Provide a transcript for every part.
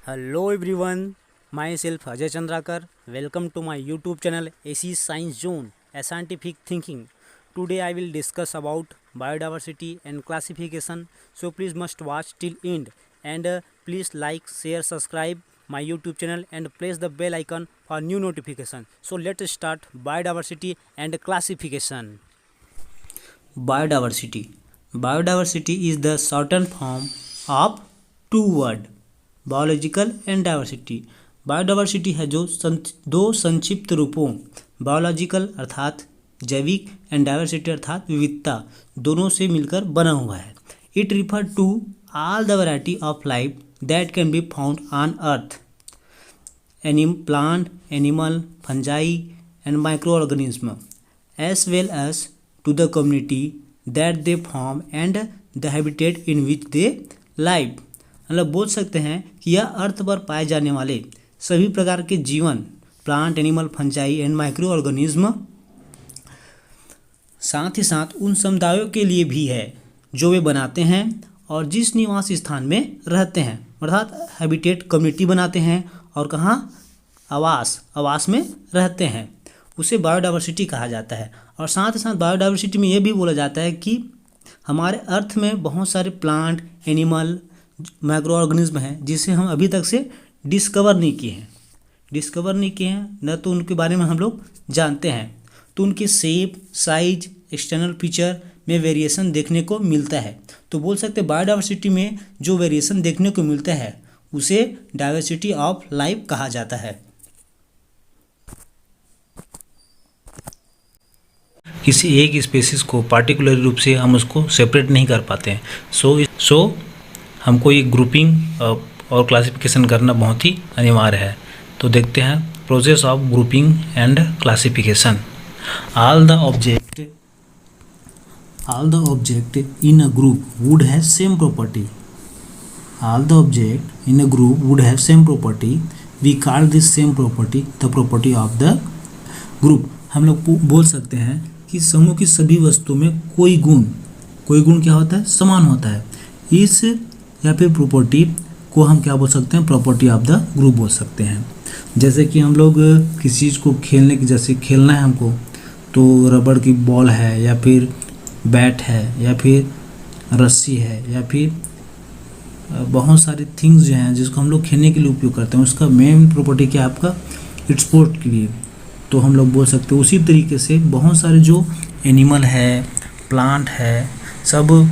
Hello everyone, myself Ajay Chandrakar. Welcome to my YouTube channel AC Science Zone, a scientific thinking. Today I will discuss about biodiversity and classification. So please must watch till end and please like, share, subscribe my YouTube channel and press the bell icon for new notification. So let's start biodiversity and classification. Biodiversity. Biodiversity is the shortened form of two words biological and diversity. Biodiversity है जो दो संक्षिप्त रूपों biological अर्थात जैविक and diversity अर्थात विविधता दोनों से मिलकर बना हुआ है। It refer to all the variety of life that can be found on earth plant animal fungi and microorganism as well as to the community that they form and the habitat in which they live. मतलब बोल सकते हैं कि यह अर्थ पर पाए जाने वाले सभी प्रकार के जीवन plant animal fungi and micro organism साथ ही साथ उन समुदायों के लिए भी है जो वे बनाते हैं और जिस निवास स्थान में रहते हैं अर्थात हैबिटेट कम्युनिटी बनाते हैं और कहाँ आवास में रहते हैं उसे बायोडाइवर्सिटी कहा जाता है। और साथ ही साथ बायोडाइवर्सिटी में यह भी बोला जाता है कि हमारे अर्थ में बहुत सारे प्लांट एनिमल माइक्रो ऑर्गेनिज्म हैं जिसे हम अभी तक से डिस्कवर नहीं किए हैं न तो उनके बारे में हम लोग जानते हैं। तो उनके शेप साइज एक्सटर्नल फीचर में वेरिएशन देखने को मिलता है। तो बोल सकते हैं बायोडाइवर्सिटी में जो वेरिएशन देखने को मिलता है उसे डाइवर्सिटी ऑफ लाइफ कहा जाता है। किसी एक स्पीशीज़ को पार्टिकुलर रूप से हम उसको सेपरेट नहीं कर पाते हैं। सो हमको ये ग्रुपिंग और क्लासिफिकेशन करना बहुत ही अनिवार्य है। तो देखते हैं process of grouping and classification. All the object in a group would have same property. All the object in a group would have same property. We call this same property the property of the group. हम लोग बोल सकते हैं कि समूह की सभी वस्तुओं में कोई गुण क्या होता है, समान होता है। इस या फिर प्रॉपर्टी को हम क्या बोल सकते हैं, प्रॉपर्टी ऑफ द ग्रुप बोल सकते हैं। जैसे कि हम लोग किसी चीज़ को जैसे खेलना है हमको, तो रबड़ की बॉल है या फिर बैट है या फिर रस्सी है या फिर बहुत सारे थिंग्स जो हैं जिसको हम लोग खेलने के लिए उपयोग करते हैं, उसका मेन प्रॉपर्टी क्या है आपका, स्पोर्ट के लिए। तो हम लोग बोल सकते हैं उसी तरीके से बहुत सारे जो एनिमल है प्लांट है सब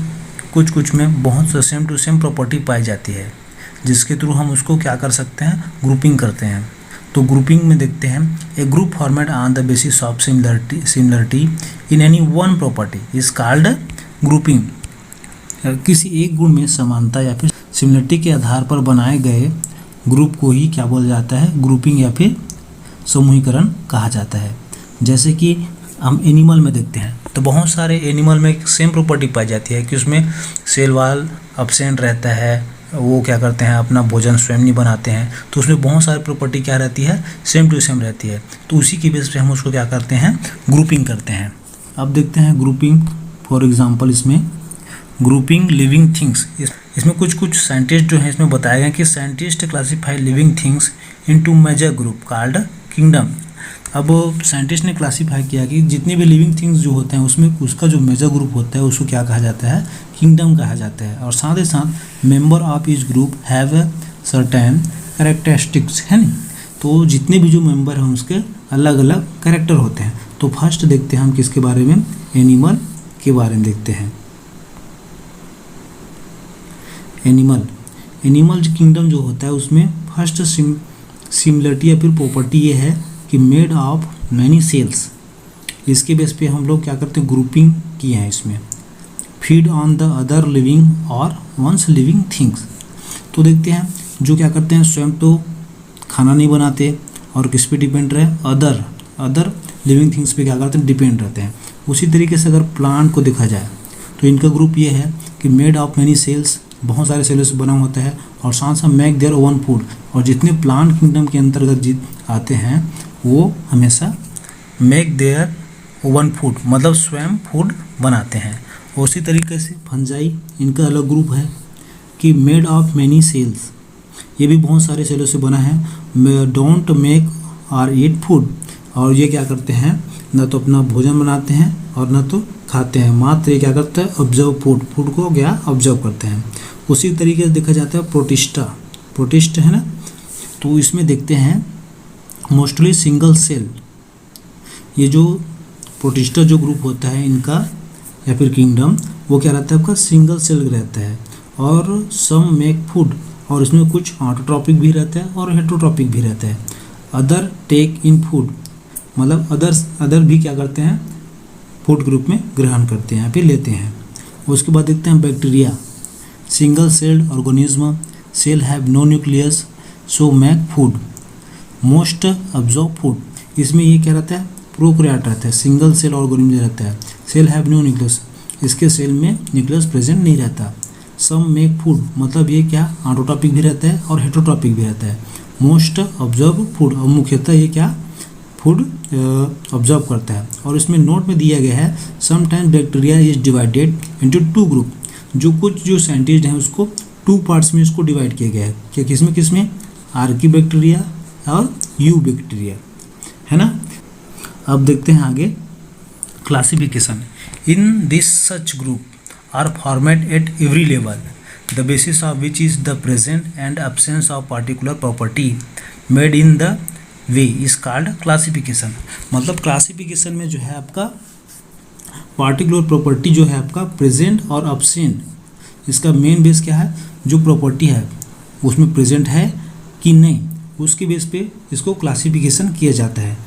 कुछ में बहुत सेम टू सेम प्रॉपर्टी पाई जाती है जिसके थ्रू हम उसको क्या कर सकते हैं, ग्रुपिंग करते हैं। तो ग्रुपिंग में देखते हैं a group formed on the basis of similarity in any one property is called grouping. किसी एक गुण में समानता या फिर सिमिलरिटी के आधार पर बनाए गए ग्रुप को ही क्या बोला जाता है, ग्रुपिंग या फिर समूहीकरण कहा जाता है। जैसे कि हम एनिमल में देखते हैं तो बहुत सारे एनिमल में सेम प्रॉपर्टी पाई जाती है कि उसमें सेल वाल एब्सेंट रहता है, वो क्या करते हैं अपना भोजन स्वयं नहीं बनाते हैं, तो उसमें बहुत सारी प्रॉपर्टी क्या रहती है, सेम टू सेम रहती है। तो उसी की बेस पे हम उसको क्या करते हैं, ग्रुपिंग करते हैं। अब देखते हैं ग्रुपिंग। फॉर एग्जांपल इसमें ग्रुपिंग लिविंग थिंग्स, इसमें कुछ साइंटिस्ट जो हैं इसमें बताया गया कि scientist classify living things into major group called kingdom. अब साइंटिस्ट ने क्लासीफाई किया कि जितने भी लिविंग थिंग्स जो होते हैं उसमें उसका जो मेजर ग्रुप होता है उसको क्या कहा जाता है, किंगडम कहा जाता है। और साथ ही साथ member of each group have certain characteristics है नहीं, तो जितने भी जो मेंबर हैं उसके अलग अलग कैरेक्टर होते हैं। तो फर्स्ट देखते हैं हम किसके बारे में, एनिमल के बारे में देखते हैं। एनिमल किंगडम जो होता है उसमें फर्स्ट सिमिलरिटी या फिर प्रॉपर्टी ये है कि मेड ऑफ मैनी सेल्स। इसके बेस पे हम लोग क्या करते हैं, ग्रुपिंग किए हैं इसमें। Feed on the other living और वंस लिविंग थिंग्स। तो देखते हैं जो क्या करते हैं स्वयं तो खाना नहीं बनाते और किस पे डिपेंड रहे, अदर लिविंग थिंग्स पे क्या करते हैं, डिपेंड रहते हैं। उसी तरीके से अगर प्लांट को देखा जाए तो इनका ग्रुप ये है कि मेड ऑफ मैनी सेल्स, बहुत सारे सेल्स बना होता है और साथ साथ मेक देयर ओवन फूड। और जितने प्लांट किंगडम के अंतर्गत आते हैं वो हमेशा मेक देयर ओवन फूड मतलब स्वयं फूड बनाते हैं। उसी तरीके से फंजाई, इनका अलग ग्रुप है कि मेड ऑफ मैनी सेल्स, ये भी बहुत सारे सेलों से बना है। डोंट मेक और ईट फूड, और ये क्या करते हैं, न तो अपना भोजन बनाते हैं और न तो खाते हैं, मात्र ये क्या करते हैं, ऑब्जर्व फूड को क्या ऑब्जर्व करते हैं। उसी तरीके से देखा जाता है प्रोटिस्ट है ना, तो इसमें देखते हैं मोस्टली सिंगल सेल, ये जो प्रोटिस्टा जो ग्रुप होता है इनका या फिर किंगडम, वो क्या रहता है आपका सिंगल सेल रहता है। और सम मेक फूड, और इसमें कुछ ऑटोट्रॉपिक भी रहता है और हेटरोट्रॉपिक भी रहता है। अदर टेक इन फूड, मतलब अदर भी क्या करते हैं, फूड ग्रुप में ग्रहण करते हैं फिर लेते हैं। उसके बाद देखते हैं bacteria, single celled organism, cell have no nucleus so make food, most absorb food, इसमें ये क्या रहता है, प्रोकैरियोट रहता है, सिंगल सेल ऑर्गेनिज्म रहता है। सेल हैव नो न्यूक्लियस, इसके सेल में न्यूक्लियस प्रेजेंट नहीं रहता। सम मेक फूड, मतलब ये क्या ऑटोट्रॉपिक भी रहता है और हेटरोट्रॉपिक भी रहता है। मोस्ट ऑब्जर्व फूड, और मुख्यतः ये क्या फूड ऑब्जर्व करता है। और इसमें नोट में दिया गया है sometimes bacteria is divided into two group, जो साइंटिस्ट हैं उसको टू पार्ट्स में इसको डिवाइड किया गया है, क्या किसमें आर्की बैक्टीरिया और यू बैक्टीरिया, है ना। अब देखते हैं आगे classification. In this such group are format at every level, the basis of which is the present and absence of particular property made in the way is called classification. मतलब classification में जो है आपका पार्टिकुलर प्रॉपर्टी जो है आपका present और absent, इसका मेन बेस क्या है, जो प्रॉपर्टी है उसमें प्रेजेंट है कि नहीं, उसके बेस पे इसको क्लासिफिकेशन किया जाता है।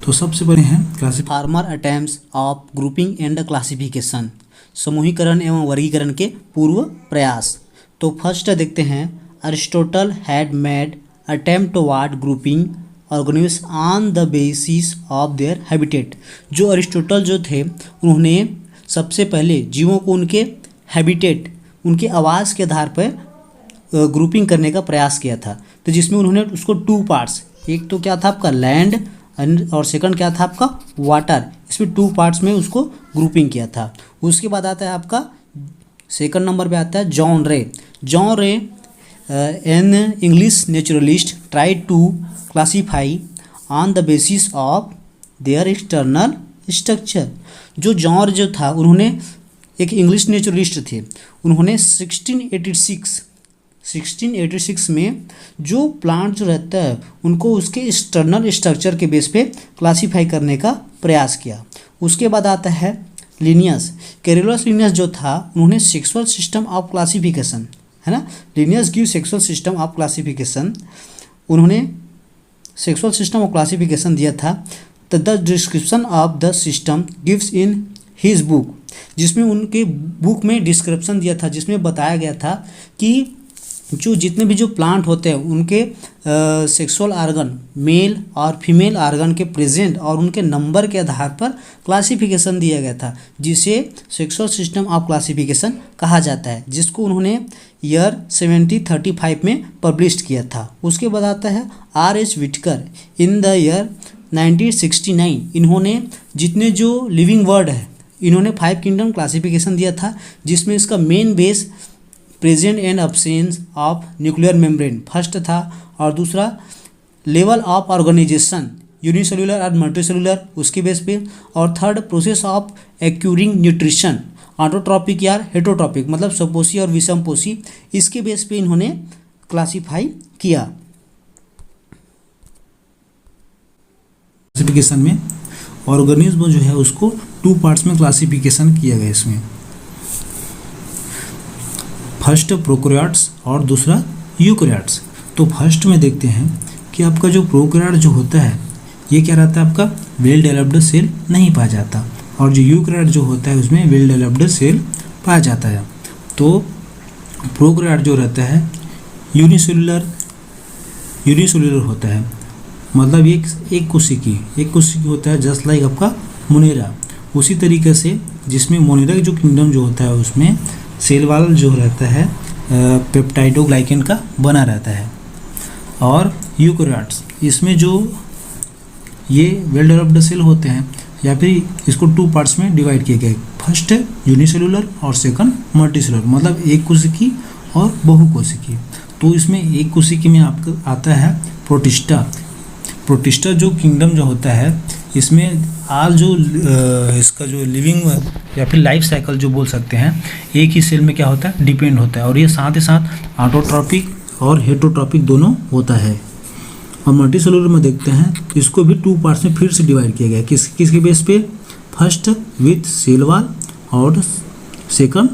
तो सबसे पहले हैं farmer attempts of grouping and classification, समूहीकरण एवं वर्गीकरण के पूर्व प्रयास। तो फर्स्ट देखते हैं, Aristotle had made attempt toward grouping organism on the basis of their habitat. जो अरिस्टोटल जो थे उन्होंने सबसे पहले जीवों को उनके हैबिटेट, उनके आवास के आधार पर ग्रुपिंग करने का प्रयास किया था। तो जिसमें उन्होंने उसको टू पार्ट्स, एक तो क्या था आपका लैंड और सेकंड क्या था आपका वाटर, इसमें टू पार्ट्स में उसको ग्रुपिंग किया था। उसके बाद आता है आपका सेकंड नंबर पे आता है John Ray an English naturalist try to classify on the basis of their external structure. जो जॉन जो था, उन्होंने एक इंग्लिश नेचुरलिस्ट थे, उन्होंने 1686 में जो प्लांट जो रहता है उनको उसके एक्सटर्नल स्ट्रक्चर के बेस पे क्लासीफाई करने का प्रयास किया। उसके बाद आता है लिनियस, कैरोलस लिनियस जो था, उन्होंने सेक्सुअल सिस्टम ऑफ क्लासिफिकेशन, है ना, Linnaeus give sexual system of classification, उन्होंने सेक्सुअल सिस्टम ऑफ क्लासिफिकेशन दिया था। The description of the system gives in his book, जिसमें उनके बुक में डिस्क्रिप्शन दिया था, जिसमें बताया गया था कि जो जितने भी जो प्लांट होते हैं उनके सेक्सुअल आर्गन, मेल और फीमेल आर्गन के प्रेजेंट और उनके नंबर के आधार पर क्लासिफिकेशन दिया गया था, जिसे सेक्सुअल सिस्टम ऑफ क्लासिफिकेशन कहा जाता है, जिसको उन्होंने ईयर 1735 में पब्लिश किया था। उसके बाद आता है R.H. Whittaker in the year 1969, इन्होंने जितने जो लिविंग वर्ड है इन्होंने 5 किंगडम क्लासिफिकेशन दिया था, जिसमें इसका main base present and absence of nuclear membrane first था, और दूसरा लेवल ऑफ ऑर्गेनाइजेशन यूनिसेलुलर और मल्टीसेलुलर उसके बेस पे, और third process of occurring nutrition autotrophic या हेटरोट्रॉपिक, मतलब स्वपोषी और विषमपोषी, इसके बेस पे इन्होंने क्लासीफाई किया। क्लासिफिकेशन में ऑर्गेनिज्म जो है उसको 2 पार्ट्स में क्लासिफिकेशन किया गया इसमें, फर्स्ट प्रोकैरियोट्स और दूसरा यूकैरियोट्स। तो फर्स्ट में देखते हैं कि आपका जो प्रोकैरियोट जो होता है ये क्या रहता है, आपका वेल डेवलप्ड सेल नहीं पाया जाता, और जो यूकैरियोट जो होता है उसमें वेल डेवलप्ड सेल पाया जाता है। तो प्रोकैरियोट जो रहता है यूनिसेलुलर होता है, मतलब एक कोशिकी होता है, जस्ट लाइक आपका मोनेरा। उसी तरीके से जिसमें मोनेरा जो किंगडम जो होता है उसमें सेल वाल जो रहता है पेप्टाइडोग्लाइकेन का बना रहता है। और यूकैरियोट्स, इसमें जो ये वेल डेवलप्ड सेल होते हैं, या फिर इसको 2 पार्ट्स में डिवाइड किए गए, फर्स्ट यूनिसेलुलर और सेकंड मल्टीसेलुलर, मतलब एक कोशिकी और बहुकोशिकी। तो इसमें एक कोशिका में आपका आता है प्रोटिस्टा। प्रोटिस्टा जो किंगडम जो होता है इसमें आल जो इसका जो लिविंग या फिर लाइफ साइकिल जो बोल सकते हैं एक ही सेल में क्या होता है डिपेंड होता है, और ये साथ ही साथ ऑटोट्रॉपिक और हेटरोट्रॉपिक दोनों होता है। और मल्टीसेलुलर में देखते हैं इसको भी 2 पार्ट्स में फिर से डिवाइड किया गया है। किसके बेस पे? फर्स्ट विथ सेल वॉल और सेकंड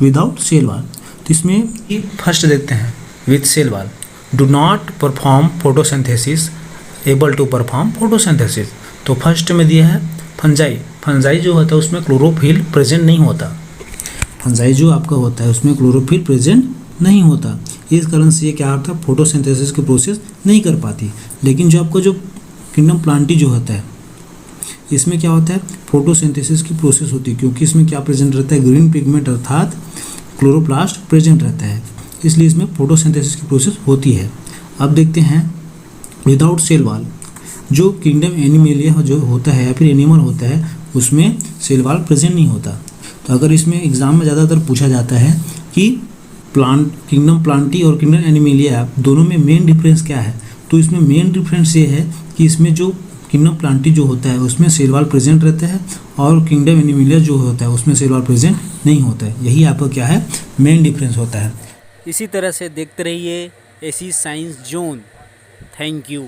विदाउट सेल वॉल। तो इसमें फर्स्ट देखते हैं with cell wall, do not perform photosynthesis, able to perform photosynthesis. तो फर्स्ट में दिया है फंजाई। फंजाई जो होता है उसमें क्लोरोफिल प्रेजेंट नहीं होता। फंजाई जो आपका होता है उसमें क्लोरोफिल प्रेजेंट नहीं होता, इस कारण से ये क्या होता है फोटोसिंथेसिस की प्रोसेस नहीं कर पाती। लेकिन जो आपका जो किंगडम प्लांटी जो होता है इसमें क्या होता है फोटोसिंथेसिस की प्रोसेस होती है, क्योंकि इसमें क्या प्रेजेंट रहता है ग्रीन पिगमेंट अर्थात क्लोरोप्लास्ट प्रेजेंट रहता है, इसलिए इसमें फोटोसिंथेसिस की प्रोसेस होती है। अब देखते हैं विदाउट सेल वॉल। जो किंगडम एनिमलिया जो होता है या फिर एनिमल होता है उसमें सेल वॉल प्रेजेंट नहीं होता। तो अगर इसमें एग्जाम में ज़्यादातर पूछा जाता है कि किंगडम प्लांटी और किंगडम एनिमलिया दोनों में मेन डिफरेंस क्या है, तो इसमें मेन डिफरेंस ये है कि इसमें जो किंगडम प्लांटी जो होता है उसमें सेल वॉल प्रेजेंट रहता है और किंगडम एनिमलिया जो होता है उसमें सेल वॉल प्रेजेंट नहीं होता है। यही आपका क्या है मेन डिफरेंस होता है। इसी तरह से देखते रहिए AC science zone. Thank you.